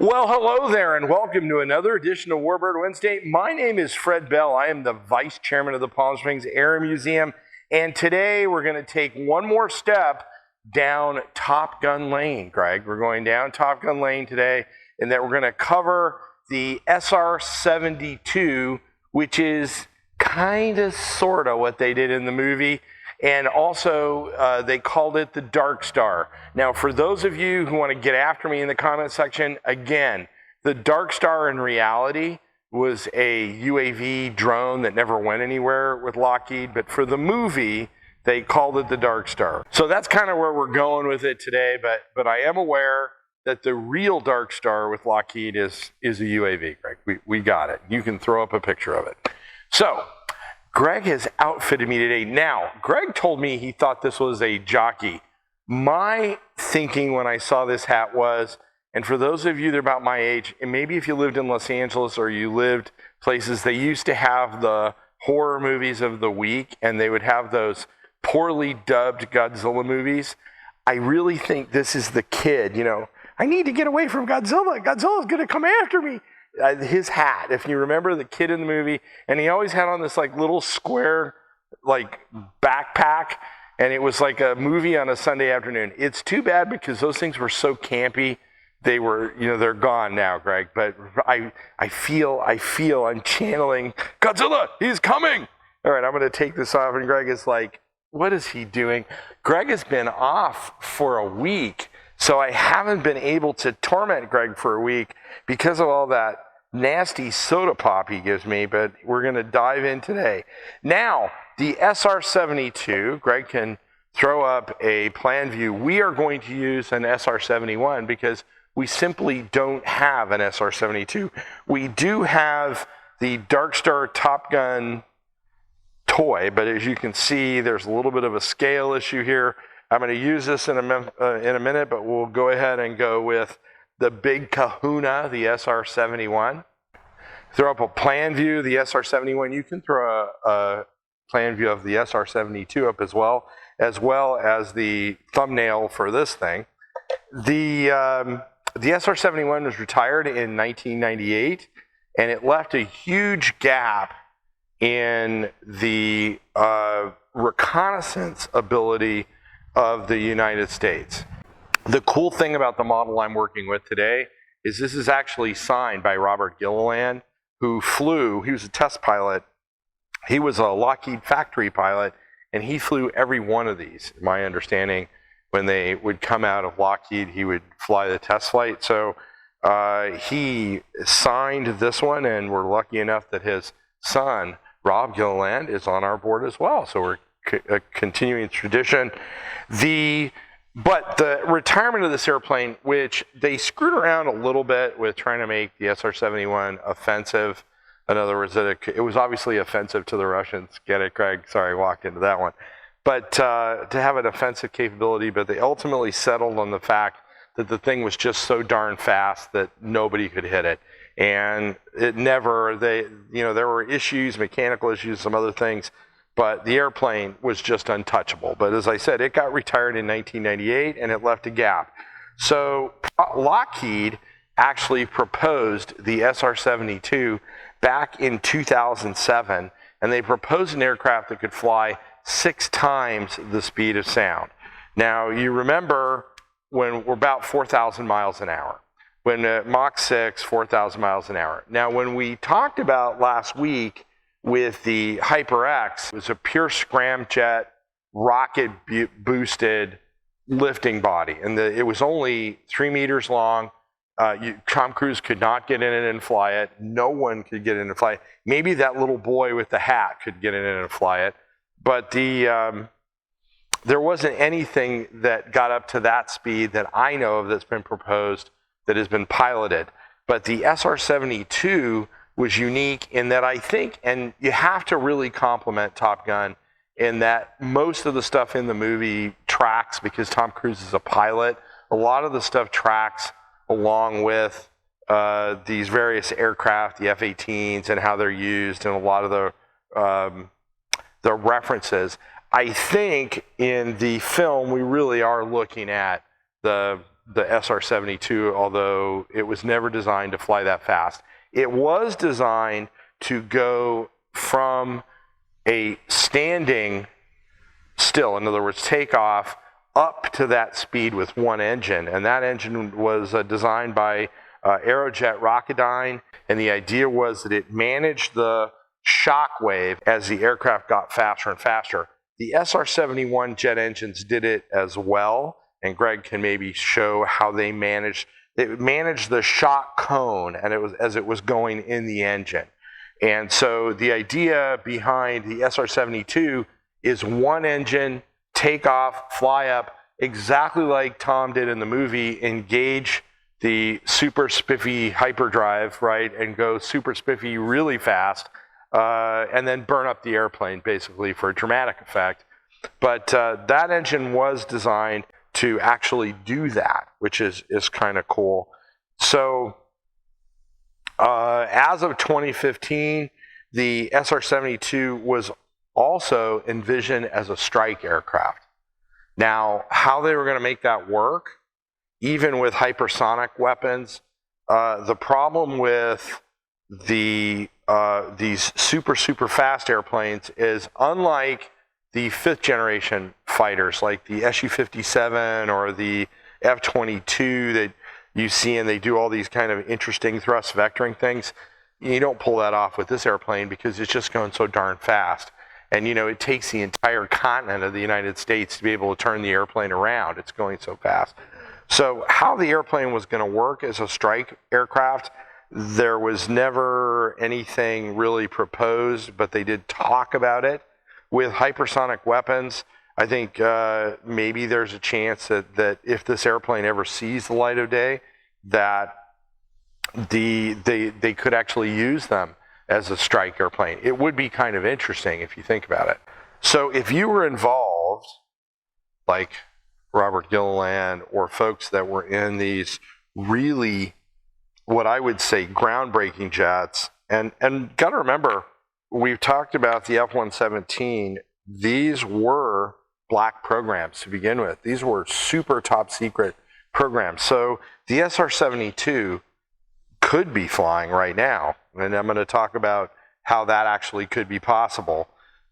Well, hello there, and welcome to another edition of Warbird Wednesday. My name is Fred Bell. I am the Vice Chairman of the Palm Springs Air Museum, and today we're going to take one more step down Top Gun Lane, Greg. We're going down Top Gun Lane today, and that we're going to cover the SR-72, which is kind of, sort of what they did in the movie. And also, they called it the Darkstar. Now, for those of you who want to get after me in the comment section, again, the Darkstar in reality was a UAV drone that never went anywhere with Lockheed, but for the movie, they called it the Darkstar. So that's kind of where we're going with it today, but I am aware that the real Darkstar with Lockheed is a UAV, Greg. We got it. You can throw up a picture of it. So, Greg has outfitted me today. Now, Greg told me he thought this was a jockey. My thinking when I saw this hat was, and for those of you that are about my age, and maybe if you lived in Los Angeles or you lived places, they used to have the horror movies of the week, and they would have those poorly dubbed Godzilla movies. I really think this is the kid, you know, I need to get away from Godzilla. Godzilla's gonna come after me. His hat, if you remember the kid in the movie, and he always had on this like little square like backpack, and it was like a movie on a Sunday afternoon. It's too bad because those things were so campy. They were, you know, they're gone now, Greg. But I feel I'm channeling Godzilla. He's coming. All right, I'm going to take this off, and Greg is like, what is he doing? Greg has been off for a week. So I haven't been able to torment Greg for a week because of all that nasty soda pop he gives me, but we're going to dive in today. Now, the SR-72, Greg can throw up a plan view. We are going to use an SR-71 because we simply don't have an SR-72. We do have the Darkstar Top Gun toy, but as you can see, there's a little bit of a scale issue here. I'm going to use this in a minute, but we'll go ahead and go with the big kahuna, the SR-71. Throw up a plan view of the SR-71. You can throw a plan view of the SR-72 up as well as the thumbnail for this thing. The SR-71 was retired in 1998, and it left a huge gap in the reconnaissance ability of the United States. The cool thing about the model I'm working with today is this is actually signed by Robert Gilliland, who flew, he was a test pilot, he was a Lockheed factory pilot, and he flew every one of these. My understanding, when they would come out of Lockheed, he would fly the test flight. So he signed this one, and we're lucky enough that his son, Rob Gilliland, is on our board as well. So we're continuing tradition. But the retirement of this airplane, which they screwed around a little bit with trying to make the SR-71 offensive. In other words, that it was obviously offensive to the Russians. Get it, Craig? Sorry, I walked into that one. But to have an offensive capability, but they ultimately settled on the fact that the thing was just so darn fast that nobody could hit it. And it never, there were issues, mechanical issues, some other things, but the airplane was just untouchable. But as I said, it got retired in 1998, and it left a gap. So Lockheed actually proposed the SR-72 back in 2007, and they proposed an aircraft that could fly 6 times the speed of sound. Now, you remember when we're about 4,000 miles an hour. When Mach 6, 4,000 miles an hour. Now, when we talked about last week with the HyperX, it was a pure scramjet, rocket-boosted lifting body. And it was only 3 meters long. Tom Cruise could not get in it and fly it. No one could get in and fly it. Maybe that little boy with the hat could get in it and fly it. But there wasn't anything that got up to that speed that I know of that's been proposed that has been piloted. But the SR-72 was unique in that I think, and you have to really compliment Top Gun in that most of the stuff in the movie tracks because Tom Cruise is a pilot. A lot of the stuff tracks along with these various aircraft, the F-18s, and how they're used, and a lot of the references. I think in the film we really are looking at the the SR-72, although it was never designed to fly that fast. It was designed to go from a standing still, in other words, take off, up to that speed with one engine. And that engine was designed by Aerojet Rocketdyne, and the idea was that it managed the shock wave as the aircraft got faster and faster. The SR-71 jet engines did it as well, and Greg can maybe show how they managed the shock cone and as it was going in the engine. And so the idea behind the SR-72 is one engine, take off, fly up, exactly like Tom did in the movie, engage the super spiffy hyperdrive, right, and go super spiffy really fast, and then burn up the airplane, basically, for a dramatic effect. But that engine was designed to actually do that, which is kind of cool. So as of 2015, the SR-72 was also envisioned as a strike aircraft. Now, how they were going to make that work, even with hypersonic weapons, the problem with these super fast airplanes is, unlike the 5th generation fighters like the Su-57 or the F-22 that you see, and they do all these kind of interesting thrust vectoring things, you don't pull that off with this airplane because it's just going so darn fast. And it takes the entire continent of the United States to be able to turn the airplane around. It's going so fast. So how the airplane was going to work as a strike aircraft, there was never anything really proposed, but they did talk about it. With hypersonic weapons, I think maybe there's a chance that if this airplane ever sees the light of day, that they could actually use them as a strike airplane. It would be kind of interesting if you think about it. So if you were involved, like Robert Gilliland or folks that were in these really, what I would say, groundbreaking jets, and got to remember, we've talked about the F-117. These were black programs to begin with. These were super top secret programs. So the SR-72 could be flying right now, and I'm going to talk about how that actually could be possible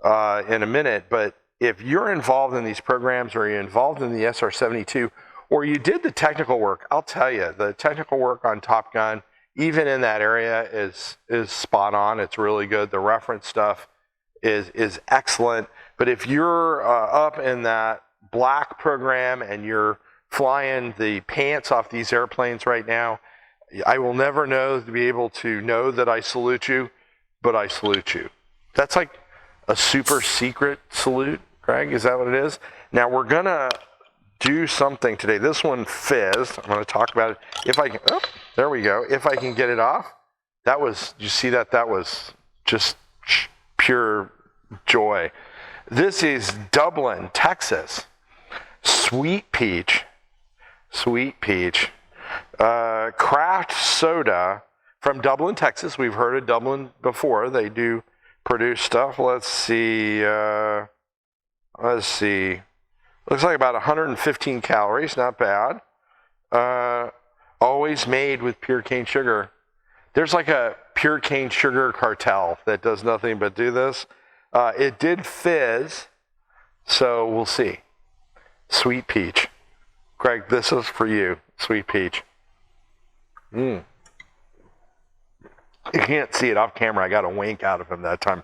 in a minute. But if you're involved in these programs, or you're involved in the SR-72, or you did the technical work, I'll tell you, the technical work on Top Gun, even in that area, is spot on. It's really good. The reference stuff is excellent. But if you're up in that black program and you're flying the pants off these airplanes right now, I will never know to be able to know that I salute you, but I salute you. That's like a super secret salute, Greg. Is that what it is? Now we're gonna do something today. This one fizzed. I'm gonna talk about it. If I can, oh, there we go. If I can get it off. That was, you see that? That was just pure joy. This is Dublin, Texas. Sweet peach. Sweet peach. Craft soda from Dublin, Texas. We've heard of Dublin before. They do produce stuff. Let's see. Looks like about 115 calories. Not bad. Always made with pure cane sugar. There's like a pure cane sugar cartel that does nothing but do this. It did fizz, so we'll see. Sweet peach. Greg, this is for you. Sweet peach. You can't see it off camera. I got a wink out of him that time.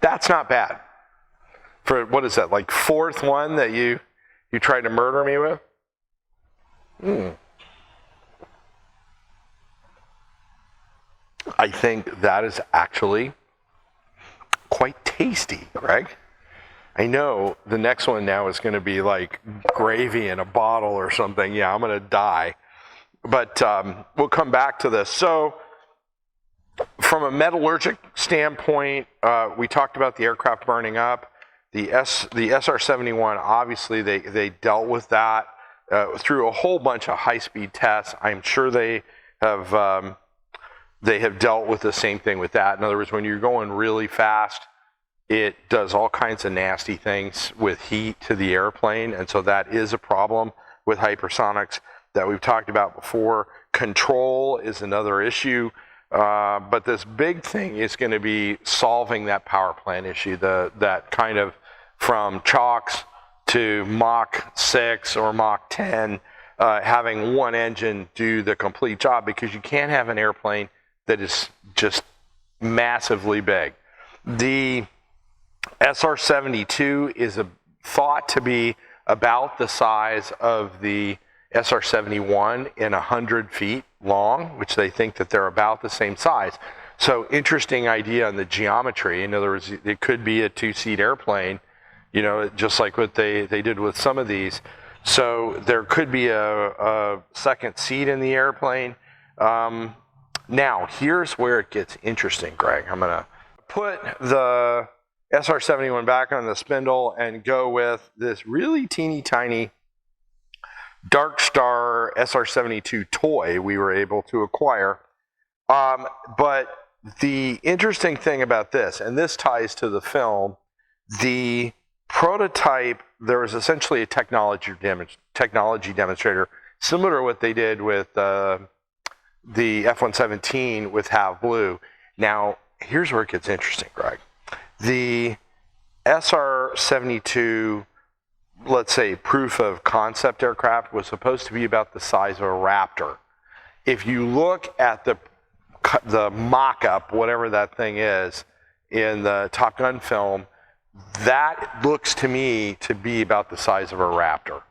That's not bad. For, what is that, like fourth one that you tried to murder me with? I think that is actually quite tasty, Greg. I know the next one now is going to be like gravy in a bottle or something. Yeah, I'm going to die. But we'll come back to this. So from a metallurgic standpoint, we talked about the aircraft burning up. The SR-71, obviously, they dealt with that through a whole bunch of high-speed tests. I'm sure they have dealt with the same thing with that. In other words, when you're going really fast, it does all kinds of nasty things with heat to the airplane, and so that is a problem. with hypersonics that we've talked about before. Control is another issue. But this big thing is going to be solving that power plant issue, that kind of from chocks to Mach 6 or Mach 10, having one engine do the complete job, because you can't have an airplane that is just massively big. The SR-72 is thought to be about the size of the SR-71 in 100 feet long, which they think that they're about the same size. So interesting idea on the geometry. In other words, it could be a two-seat airplane, you know, just like what they did with some of these. So there could be a second seat in the airplane. Now, here's where it gets interesting, Greg. I'm going to put the SR-71 back on the spindle and go with this really teeny tiny Darkstar SR-72 toy we were able to acquire. But the interesting thing about this, and this ties to the film, the prototype, there was essentially a technology demonstrator, similar to what they did with the F-117 with Have Blue. Now, here's where it gets interesting, Greg. The SR-72, let's say, proof of concept aircraft was supposed to be about the size of a Raptor. If you look at the mock-up, whatever that thing is, in the Top Gun film, that looks to me to be about the size of a Raptor.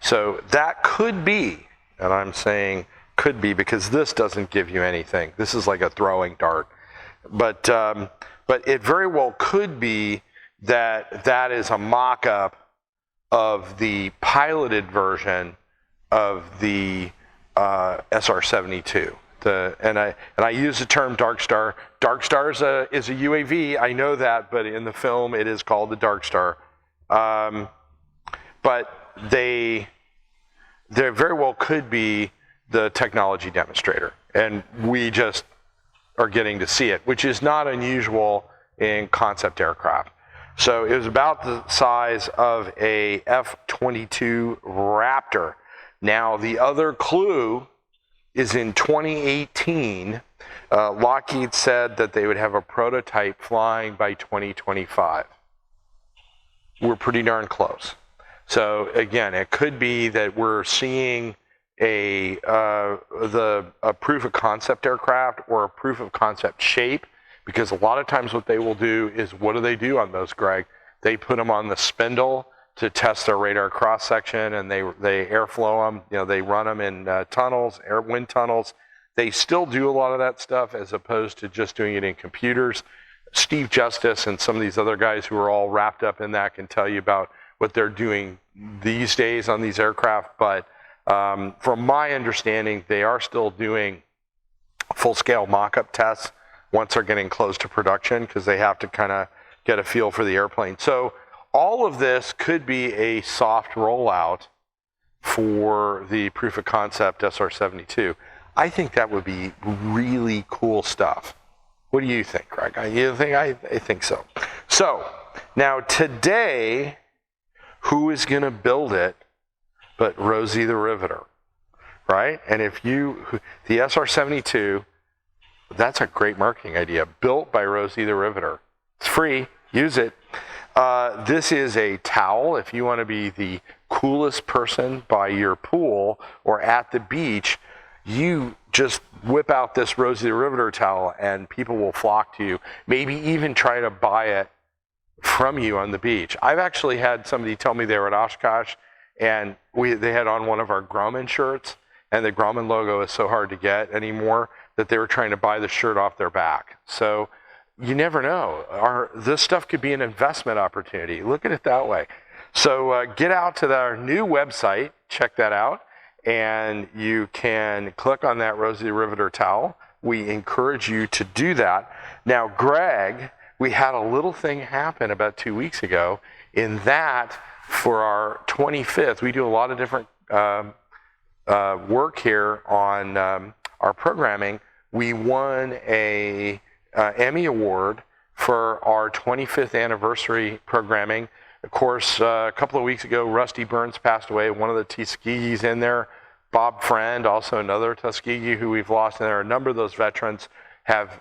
So that could be, and I'm saying could be because this doesn't give you anything. This is like a throwing dart. But it very well could be that that is a mock-up of the piloted version of the SR-72. And I use the term Darkstar. Darkstar is a UAV. I know that, but in the film it is called the Darkstar. But they very well could be the technology demonstrator, and we just are getting to see it, which is not unusual in concept aircraft. So it was about the size of a F-22 Raptor. Now, the other clue is in 2018, Lockheed said that they would have a prototype flying by 2025. We're pretty darn close. So again, it could be that we're seeing a proof of concept aircraft or a proof of concept shape, because a lot of times what they will do is, what do they do on those, Greg? They put them on the spindle to test their radar cross section, and they airflow them. You know, they run them in tunnels, wind tunnels. They still do a lot of that stuff as opposed to just doing it in computers. Steve Justice and some of these other guys who are all wrapped up in that can tell you about what they're doing these days on these aircraft. But from my understanding, they are still doing full-scale mock-up tests once they're getting close to production, because they have to kind of get a feel for the airplane. So all of this could be a soft rollout for the proof of concept SR-72. I think that would be really cool stuff. What do you think, Greg? You think? I think so. So now today, who is going to build it but Rosie the Riveter, right? And if the SR-72, that's a great marketing idea, built by Rosie the Riveter. It's free, use it. This is a towel. If you want to be the coolest person by your pool or at the beach, you just whip out this Rosie the Riveter towel and people will flock to you, maybe even try to buy it from you on the beach. I've actually had somebody tell me they were at Oshkosh and they had on one of our Grumman shirts, and the Grumman logo is so hard to get anymore that they were trying to buy the shirt off their back. So you never know. This stuff could be an investment opportunity. Look at it that way. So get out to our new website, check that out, and you can click on that Rosie the Riveter towel. We encourage you to do that. Now, Greg, we had a little thing happen about 2 weeks ago in that for our 25th, we do a lot of different work here on our programming. We won a Emmy Award for our 25th anniversary programming Of course, a couple of weeks ago, Rusty Burns passed away, one of the Tuskegees in there. Bob Friend, also another Tuskegee who we've lost, and there are a number of those veterans have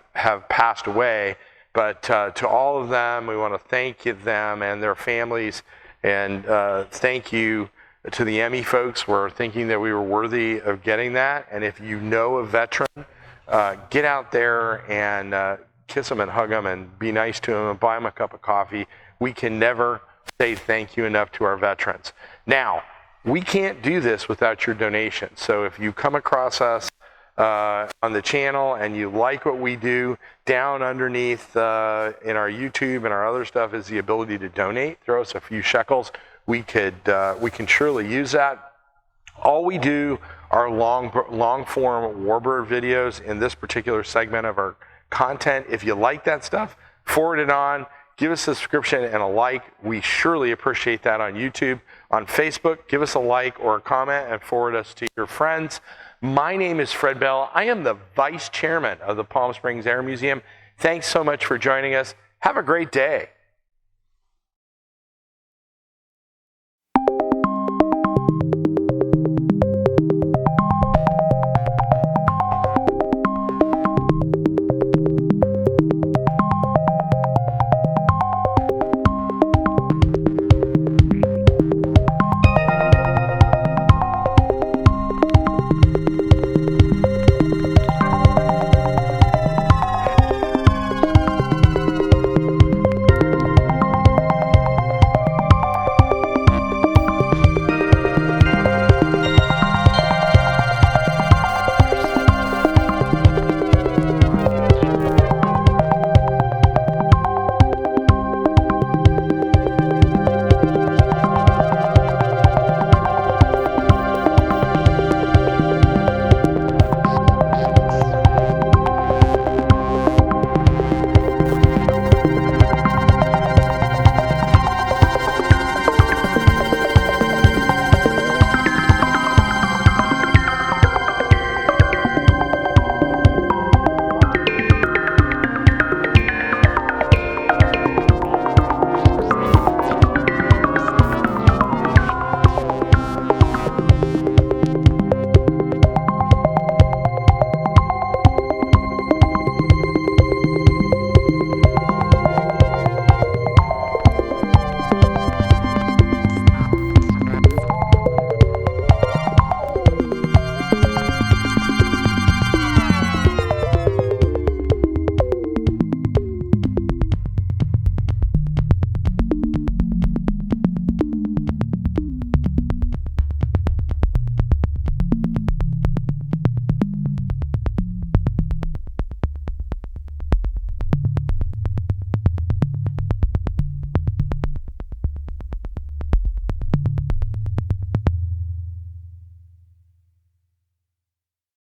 passed away. But to all of them, we want to thank them and their families, and thank you to the Emmy folks for thinking that we were worthy of getting that. And if you know a veteran, get out there and kiss them and hug them and be nice to them and buy them a cup of coffee. We can never say thank you enough to our veterans. Now, we can't do this without your donations. So if you come across us on the channel and you like what we do, down underneath in our YouTube and our other stuff is the ability to donate. Throw us a few shekels. We can surely use that. All we do are long form Warbird videos in this particular segment of our content. If you like that stuff, forward it on. Give us a subscription and a like. We surely appreciate that on YouTube. On Facebook, give us a like or a comment and forward us to your friends. My name is Fred Bell. I am the Vice Chairman of the Palm Springs Air Museum. Thanks so much for joining us. Have a great day.